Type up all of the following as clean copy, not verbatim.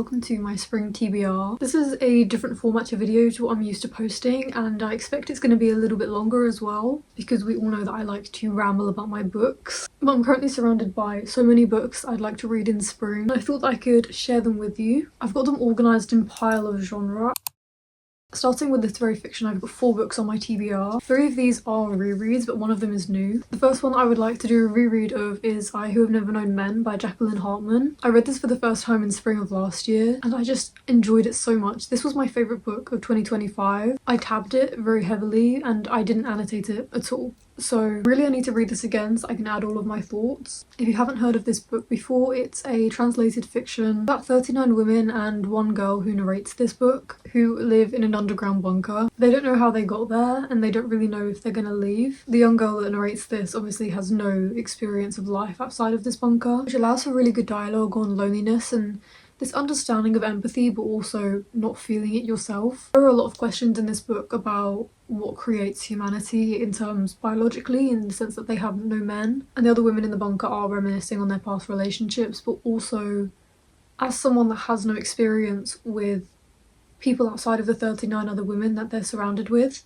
welcome to my spring TBR. This is a different format to video to what I'm used to posting, and I expect it's going to be a little bit longer as well because we all know that I like to ramble about my books. But I'm currently surrounded by so many books I'd like to read in spring. I thought I could share them with you. I've got them organised in pile of genre. Starting with literary fiction, I've got 4 books on my TBR. 3 of these are rereads, but one of them is new. The first one I would like to do a reread of is I Who Have Never Known Men by Jacqueline Hartman. I read this for the first time in spring of last year, and I just enjoyed it so much. This was my favourite book of 2025. I tabbed it very heavily, and I didn't annotate it at all. So really I need to read this again so I can add all of my thoughts. If you haven't heard of this book before, it's a translated fiction about 39 women and one girl who narrates this book, who live in an underground bunker. They don't know how they got there, and they don't really know if they're gonna leave. The young girl that narrates this obviously has no experience of life outside of this bunker, which allows for really good dialogue on loneliness and this understanding of empathy, but also not feeling it yourself. There are a lot of questions in this book about what creates humanity in terms biologically, in the sense that they have no men, and the other women in the bunker are reminiscing on their past relationships, but also as someone that has no experience with people outside of the 39 other women that they're surrounded with,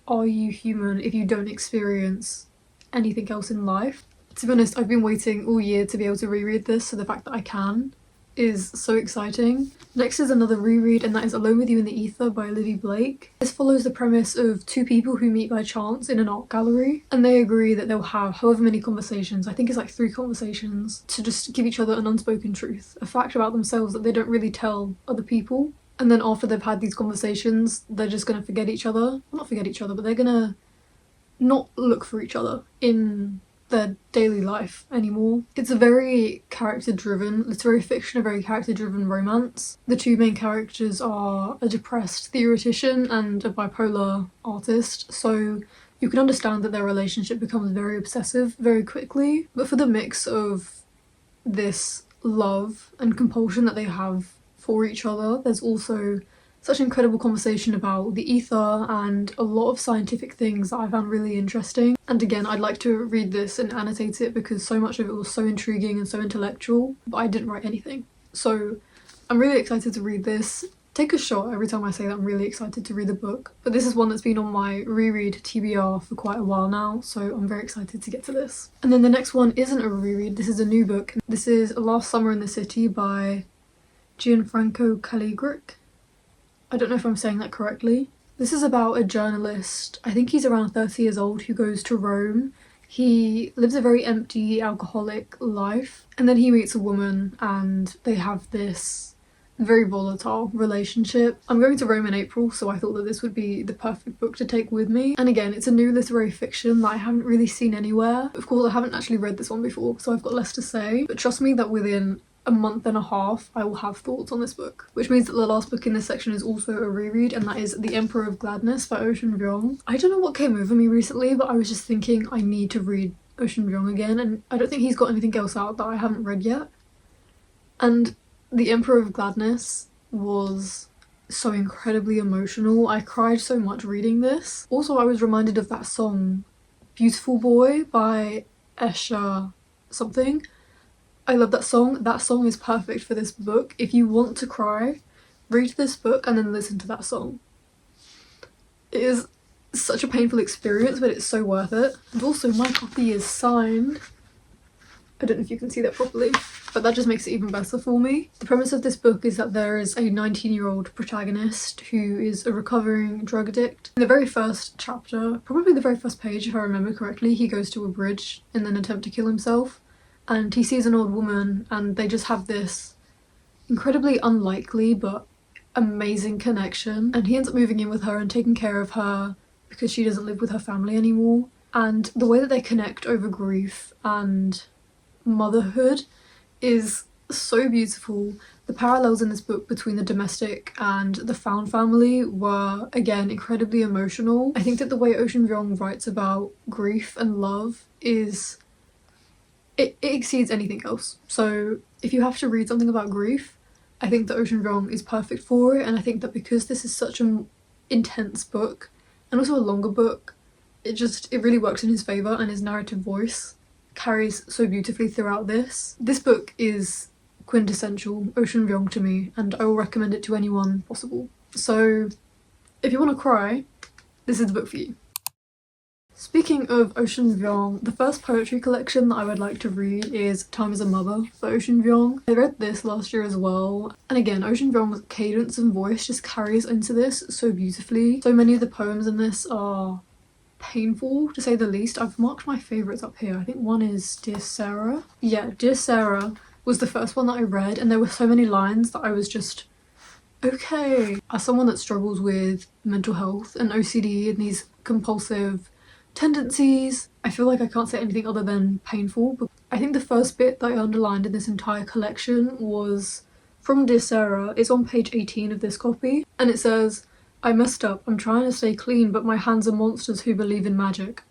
are you human if you don't experience anything else in life? To be honest, I've been waiting all year to be able to reread this, so the fact that I can is so exciting. Next is another reread, and that is Alone With You in the Ether by Livy Blake. This follows the premise of 2 people who meet by chance in an art gallery, and they agree that they'll have however many conversations, I think it's like 3 conversations, to just give each other an unspoken truth, a fact about themselves that they don't really tell other people. And then after they've had these conversations, they're just gonna forget each other. Well, not forget each other, but they're gonna not look for each other in their daily life anymore. It's a very character-driven literary fiction, a very character-driven romance. The 2 main characters are a depressed theoretician and a bipolar artist, so you can understand that their relationship becomes very obsessive very quickly. But for the mix of this love and compulsion that they have for each other, there's also such incredible conversation about the ether and a lot of scientific things that I found really interesting. And again, I'd like to read this and annotate it because so much of it was so intriguing and so intellectual, but I didn't write anything. So I'm really excited to read this. Take a shot every time I say that I'm really excited to read the book, but this is one that's been on my reread TBR for quite a while now, so I'm very excited to get to this. And then the next one isn't a reread, this is a new book. This is Last Summer in the City by Gianfranco Calligric. I don't know if I'm saying that correctly. This is about a journalist, I think he's around 30 years old, who goes to Rome. He lives a very empty, alcoholic life, and then he meets a woman and they have this very volatile relationship. I'm going to Rome in April, so I thought that this would be the perfect book to take with me. And again, it's a new literary fiction that I haven't really seen anywhere. Of course, I haven't actually read this one before, so I've got less to say, but trust me that within a month and a half I will have thoughts on this book, which means that the last book in this section is also a reread, and that is The Emperor of Gladness by Ocean Vuong. I don't know what came over me recently, but I was just thinking I need to read Ocean Vuong again, and I don't think he's got anything else out that I haven't read yet. And The Emperor of Gladness was so incredibly emotional. I cried so much reading this. Also, I was reminded of that song Beautiful Boy by Esha something. I love that song. That song is perfect for this book. If you want to cry, read this book and then listen to that song. It is such a painful experience, but it's so worth it. And also my copy is signed. I don't know if you can see that properly, but that just makes it even better for me. The premise of this book is that there is a 19-year-old protagonist who is a recovering drug addict. In the very first chapter, probably the very first page if I remember correctly, he goes to a bridge in an attempt to kill himself. And he sees an old woman and they just have this incredibly unlikely but amazing connection, and he ends up moving in with her and taking care of her because she doesn't live with her family anymore. And the way that they connect over grief and motherhood is so beautiful. The parallels in this book between the domestic and the found family were, again, incredibly emotional. I think that the way Ocean Vuong writes about grief and love is it exceeds anything else. So if you have to read something about grief, I think that Ocean Vuong is perfect for it. And I think that because this is such an intense book and also a longer book, it really works in his favour, and his narrative voice carries so beautifully throughout this. This book is quintessential ocean vuong to me, and I will recommend it to anyone possible. So if you want to cry, this is the book for you. Speaking of ocean vuong, the first poetry collection that I would like to read is Time as a Mother by ocean vuong. I read this last year as well, and again, ocean vuong's cadence and voice just carries into this so beautifully. So many of the poems in this are painful, to say the least. I've marked my favourites up here. I think one is Dear Sarah. Yeah, Dear Sarah was the first one that I read, and there were so many lines that I was just, okay. As someone that struggles with mental health and OCD and these compulsive tendencies, I feel like I can't say anything other than painful. But I think the first bit that I underlined in this entire collection was from Dear Sarah. It's on page 18 of this copy, and it says, "I messed up. I'm trying to stay clean, but my hands are monsters who believe in magic."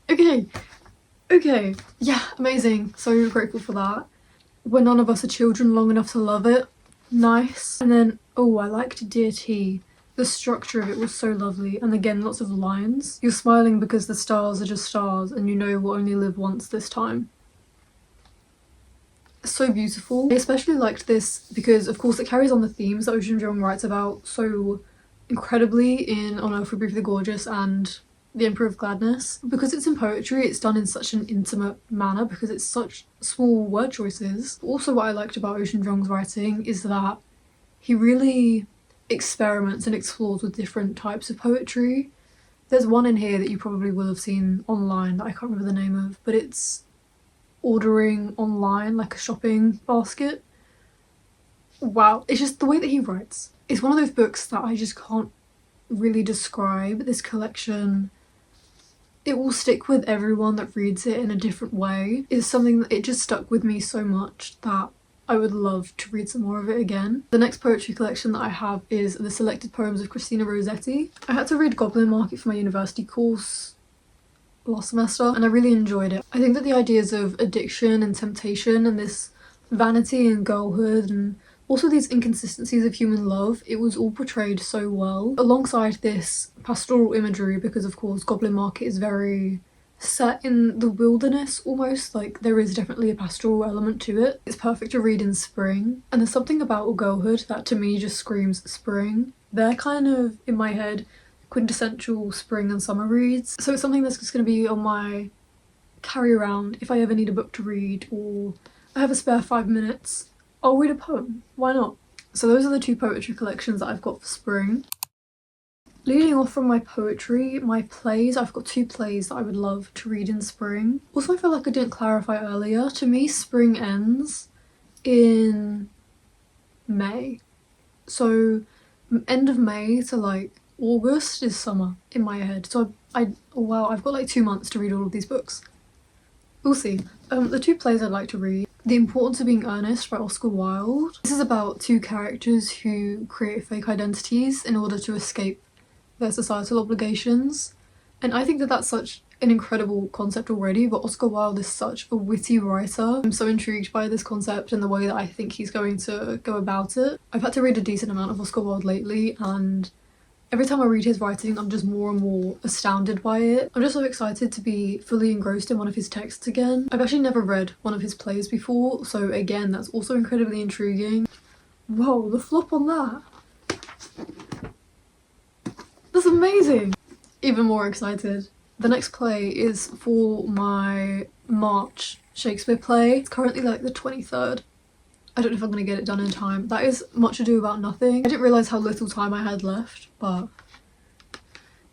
Okay, yeah, amazing. So grateful for that. When none of us are children long enough to love it. Nice. And then, oh, I liked Dear T. The structure of it was so lovely, and again, lots of lines. You're smiling because the stars are just stars, and you know we'll only live once this time. So beautiful. I especially liked this because, of course, it carries on the themes that ocean vuong writes about so incredibly in On Earth We Breathe the Gorgeous and The Emperor of Gladness. Because it's in poetry, it's done in such an intimate manner because it's such small word choices. Also, what I liked about ocean vuong's writing is that he really experiments and explores with different types of poetry. There's one in here that you probably will have seen online that I can't remember the name of, but it's ordering online, like a shopping basket. Wow, it's just the way that he writes. It's one of those books that I just can't really describe. This collection, it will stick with everyone that reads it in a different way. It's something that it just stuck with me so much that I would love to read some more of it again. The next poetry collection that I have is The Selected Poems of Christina Rossetti. I had to read Goblin Market for my university course last semester, and I really enjoyed it. I think that the ideas of addiction and temptation and this vanity and girlhood and also these inconsistencies of human love, it was all portrayed so well, alongside this pastoral imagery, because of course Goblin Market is very set in the wilderness almost, like there is definitely a pastoral element to it. It's perfect to read in spring, and there's something about girlhood that to me just screams spring. They're kind of, in my head, quintessential spring and summer reads, so it's something that's just going to be on my carry around if I ever need a book to read or I have a spare 5 minutes. I'll read a poem, why not? So those are the two poetry collections that I've got for spring. Leading off from my poetry, my plays, I've got 2 plays that I would love to read in spring. Also, I feel like I didn't clarify earlier, to me spring ends in May. So end of May to like August is summer in my head. So wow, I've got like 2 months to read all of these books. We'll see. The 2 plays I'd like to read. The Importance of Being Earnest by Oscar Wilde. This is about 2 characters who create fake identities in order to escape their societal obligations, and I think that that's such an incredible concept already, but Oscar Wilde is such a witty writer. I'm so intrigued by this concept and the way that I think he's going to go about it. I've had to read a decent amount of Oscar Wilde lately, and every time I read his writing I'm just more and more astounded by it. I'm just so excited to be fully engrossed in one of his texts again. I've actually never read one of his plays before, so again that's also incredibly intriguing. Whoa, the flop on that! That's amazing! Even more excited. The next play is for my March Shakespeare play. It's currently like the 23rd. I don't know if I'm going to get it done in time. That is Much Ado About Nothing. I didn't realise how little time I had left, but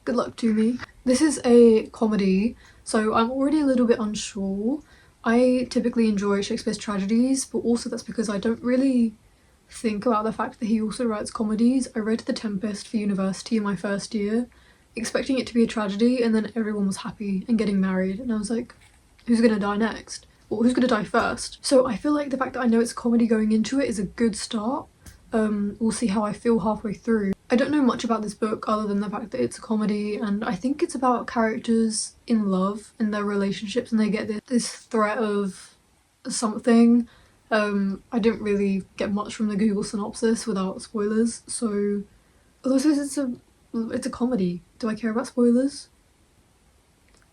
good luck to me. This is a comedy, so I'm already a little bit unsure. I typically enjoy Shakespeare's tragedies, but also that's because I don't really think about the fact that he also writes comedies. I read The Tempest for university in my first year, expecting it to be a tragedy, and then everyone was happy and getting married, and I was like, who's gonna die next? Or who's gonna die first? So I feel like the fact that I know it's a comedy going into it is a good start. We'll see how I feel halfway through. I don't know much about this book other than the fact that it's a comedy, and I think it's about characters in love and their relationships, and they get this threat of something. I didn't really get much from the Google synopsis without spoilers, so although it's a comedy, do I care about spoilers?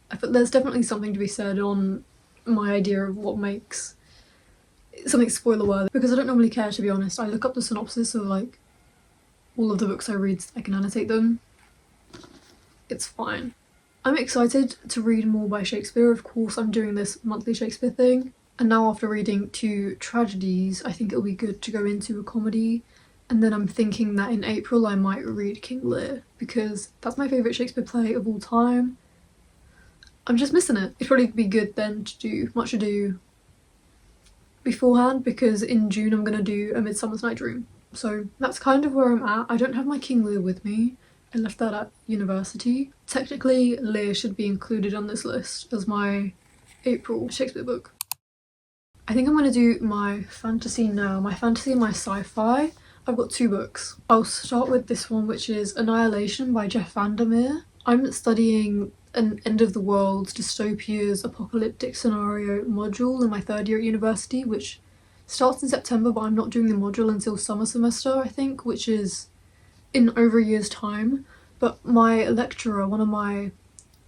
I feel there's definitely something to be said on my idea of what makes something spoiler worthy, because I don't normally care, to be honest. I look up the synopsis of like all of the books I read so I can annotate them. It's fine. I'm excited to read more by Shakespeare. Of course, I'm doing this monthly Shakespeare thing, and now after reading 2 tragedies, I think it'll be good to go into a comedy. And then I'm thinking that in April I might read King Lear, because that's my favourite Shakespeare play of all time. I'm just missing it. It'd probably be good then to do Much Ado beforehand, because in June I'm gonna do A Midsummer's Night Dream. So that's kind of where I'm at. I don't have my King Lear with me. I left that at university. Technically, Lear should be included on this list as my April Shakespeare book. I think I'm gonna do my fantasy now. My fantasy and my sci-fi. I've got 2 books. I'll start with this one, which is Annihilation by Jeff Vandermeer. I'm studying an end of the world dystopias apocalyptic scenario module in my 3rd year at university, which starts in September, but I'm not doing the module until summer semester, I think, which is in over a year's time. But my lecturer, one of my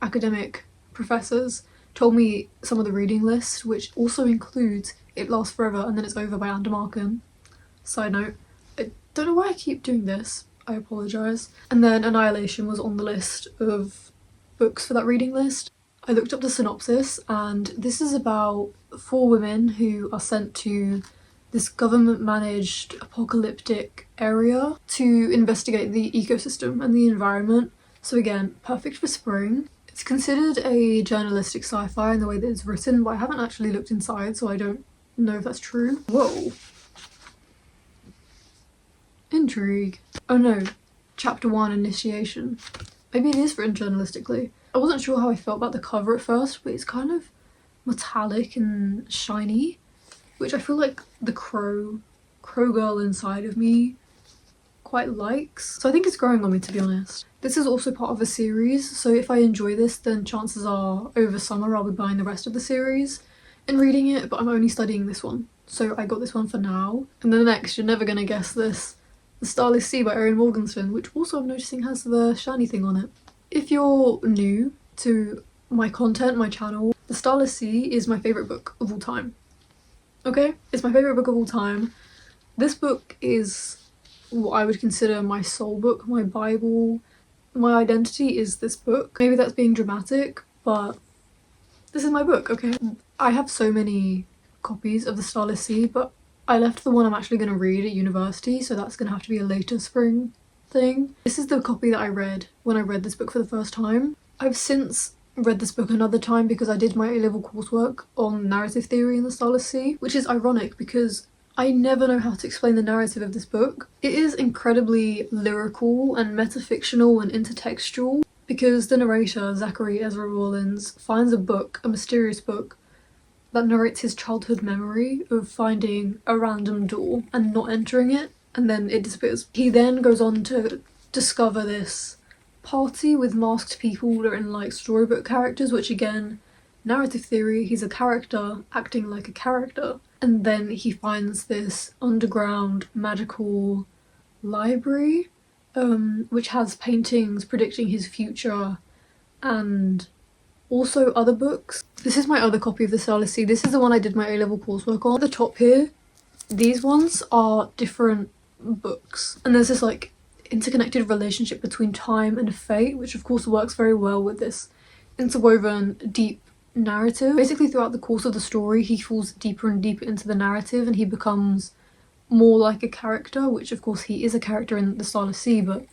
academic professors, told me some of the reading list, which also includes It Lasts Forever and Then It's Over by Andermarken. Side note, I don't know why I keep doing this, I apologise. And then Annihilation was on the list of books for that reading list. I looked up the synopsis, and this is about 4 women who are sent to this government-managed apocalyptic area to investigate the ecosystem and the environment. So again, perfect for spring. It's considered a journalistic sci-fi in the way that it's written, but I haven't actually looked inside, so I don't know if that's true. Whoa. Intrigue. Oh no, chapter 1, Initiation. Maybe it is written journalistically. I wasn't sure how I felt about the cover at first, but it's kind of metallic and shiny, which I feel like the crow girl inside of me quite likes. So I think it's growing on me, to be honest. This is also part of a series, so if I enjoy this, then chances are over summer I'll be buying the rest of the series and reading it, but I'm only studying this one. So I got this one for now. And then the next, you're never gonna guess this, The Starless Sea by Erin Morgenstern, which also I'm noticing has the shiny thing on it. If you're new to my content, my channel, The Starless Sea is my favourite book of all time. Okay? It's my favourite book of all time. This book is what I would consider my soul book, my Bible. My identity is this book. Maybe that's being dramatic, but this is my book, okay? I have so many copies of The Starless Sea, but I left the one I'm actually going to read at university, so that's going to have to be a later spring thing. This is the copy that I read when I read this book for the first time. I've since read this book another time because I did my A-level coursework on narrative theory in The Starless Sea, which is ironic because I never know how to explain the narrative of this book. It is incredibly lyrical and metafictional and intertextual because the narrator, Zachary Ezra Rawlins, finds a book, a mysterious book, that narrates his childhood memory of finding a random door and not entering it, and then it disappears. He then goes on to discover this party with masked people that are in like storybook characters, which again, narrative theory, he's a character acting like a character. And then he finds this underground magical library, which has paintings predicting his future and also other books. This is my other copy of The Starless Sea. This is the one I did my A-level coursework on. At the top here, these ones are different books. And there's this like interconnected relationship between time and fate, which of course works very well with this interwoven deep narrative. Basically throughout the course of the story, he falls deeper and deeper into the narrative and he becomes more like a character, which of course he is a character in The Starless Sea, but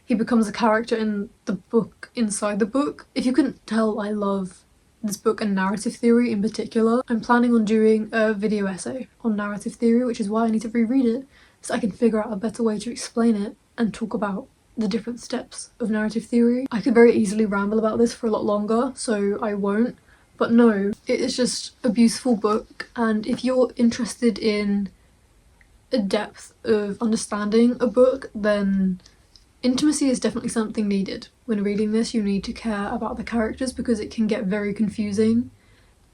he becomes a character in the book inside the book. If you couldn't tell, I love this book and narrative theory in particular. I'm planning on doing a video essay on narrative theory, which is why I need to reread it, so I can figure out a better way to explain it and talk about the different steps of narrative theory. I could very easily ramble about this for a lot longer, so I won't. But no, it is just a beautiful book, and if you're interested in a depth of understanding a book, then intimacy is definitely something needed. When reading this, you need to care about the characters because it can get very confusing.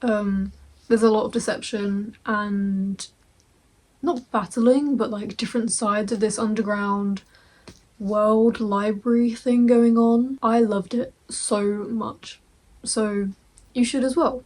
There's a lot of deception and not battling, but like different sides of this underground world library thing going on. I loved it so much, so you should as well.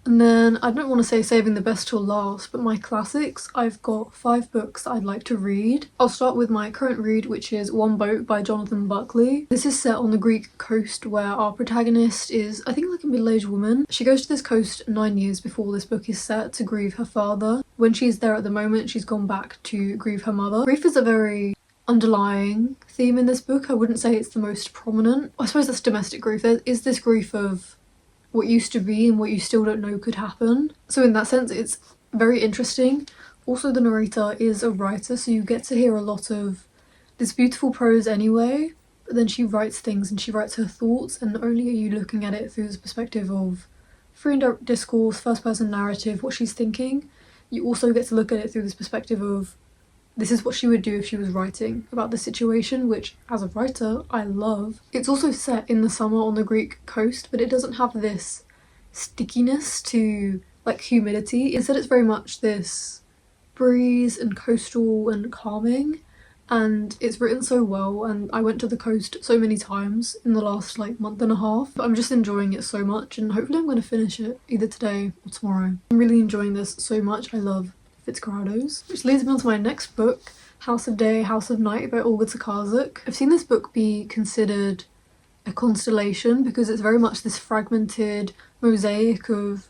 And then I don't want to say saving the best till last, but my classics, I've got 5 books that I'd like to read. I'll start with my current read, which is One Boat by Jonathan Buckley. This is set on the Greek coast where our protagonist is, I think, like a middle-aged woman. She goes to this coast 9 years before this book is set to grieve her father. When she's there at the moment, she's gone back to grieve her mother. Grief is a very underlying theme in this book. I wouldn't say it's the most prominent. I suppose that's domestic grief. There is this grief of what used to be and what you still don't know could happen. So in that sense, it's very interesting. Also, the narrator is a writer, so you get to hear a lot of this beautiful prose anyway, but then she writes things and she writes her thoughts, and not only are you looking at it through the perspective of free and direct discourse, first person narrative, what she's thinking, you also get to look at it through this perspective of this is what she would do if she was writing about the situation, which as a writer I love. It's also set in the summer on the Greek coast, but it doesn't have this stickiness to like humidity. Instead it's very much this breeze and coastal and calming, and it's written so well, and I went to the coast so many times in the last like month and a half. But I'm just enjoying it so much, and hopefully I'm going to finish it either today or tomorrow. I'm really enjoying this so much. I love Fitzcarraldo's. Which leads me on to my next book, House of Day, House of Night by Olga Tokarczuk. I've seen this book be considered a constellation because it's very much this fragmented mosaic of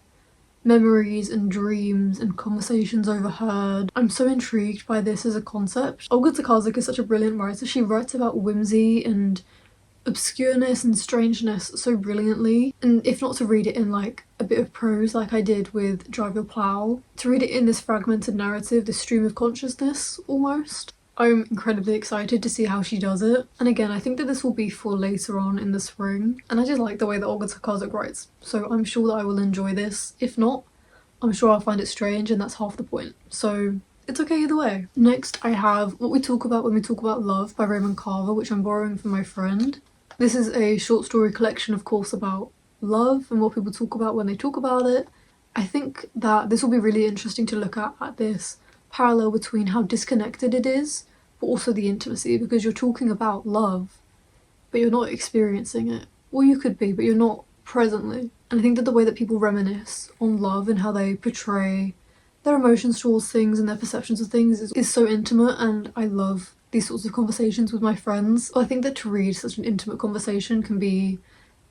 memories and dreams and conversations overheard. I'm so intrigued by this as a concept. Olga Tokarczuk is such a brilliant writer. She writes about whimsy and obscureness and strangeness so brilliantly, and if not to read it in like a bit of prose like I did with Drive Your Plough, to read it in this fragmented narrative, this stream of consciousness almost. I'm incredibly excited to see how she does it, and again I think that this will be for later on in the spring, and I just like the way that Olga Tokarczuk writes, so I'm sure that I will enjoy this. If not, I'm sure I'll find it strange, and that's half the point, so it's okay either way. Next I have What We Talk About When We Talk About Love by Raymond Carver, which I'm borrowing from my friend. This is a short story collection, of course, about love and what people talk about when they talk about it. I think that this will be really interesting to look at this parallel between how disconnected it is, but also the intimacy, because you're talking about love, but you're not experiencing it. Or you could be, but you're not presently. And I think that the way that people reminisce on love and how they portray their emotions towards things and their perceptions of things is so intimate, and I love these sorts of conversations with my friends. I think that to read such an intimate conversation can be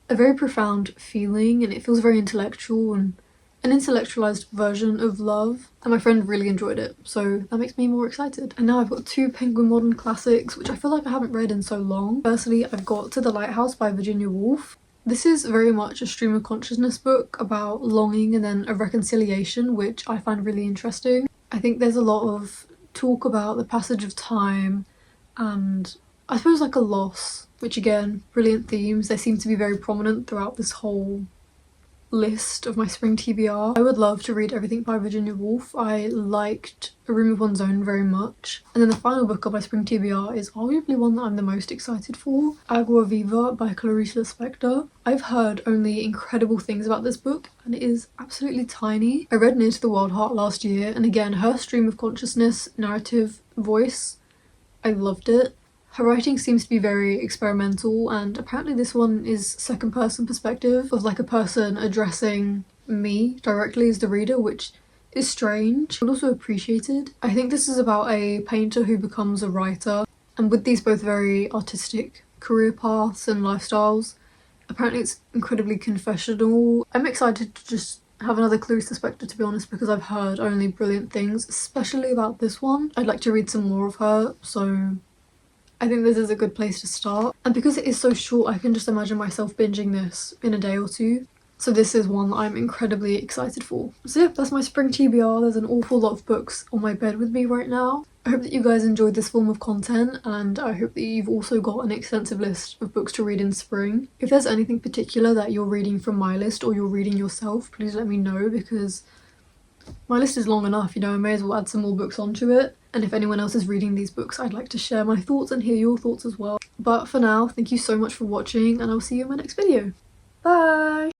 a very profound feeling, and it feels very intellectual and an intellectualized version of love, and my friend really enjoyed it, so that makes me more excited. And now I've got 2 Penguin modern classics which I feel like I haven't read in so long. Firstly, I've got To the Lighthouse by Virginia Woolf. This is very much a stream of consciousness book about longing and then a reconciliation, which I find really interesting. I think there's a lot of talk about the passage of time and I suppose like a loss, which again, brilliant themes. They seem to be very prominent throughout this whole list of my spring TBR. I would love to read everything by Virginia Woolf. I liked A Room of One's Own very much. And then the final book of my spring TBR is arguably one that I'm the most excited for, Agua Viva by Clarice Lispector. I've heard only incredible things about this book, and it is absolutely tiny. I read Near to the Wild Heart last year, and again, her stream of consciousness, narrative, voice, I loved it. Her writing seems to be very experimental, and apparently this one is second person perspective of like a person addressing me directly as the reader, which is strange but also appreciated. I think this is about a painter who becomes a writer, and with these both very artistic career paths and lifestyles, apparently it's incredibly confessional. I'm excited to just have another Clarice Lispector, to be honest, because I've heard only brilliant things, especially about this one. I'd like to read some more of her, so I think this is a good place to start. And because it is so short, I can just imagine myself binging this in a day or two. So this is one that I'm incredibly excited for. So yeah, that's my spring TBR. There's an awful lot of books on my bed with me right now. I hope that you guys enjoyed this form of content, and I hope that you've also got an extensive list of books to read in spring. If there's anything particular that you're reading from my list or you're reading yourself, please let me know, because my list is long enough, you know, I may as well add some more books onto it. And if anyone else is reading these books, I'd like to share my thoughts and hear your thoughts as well. But for now, thank you so much for watching, and I'll see you in my next video. Bye!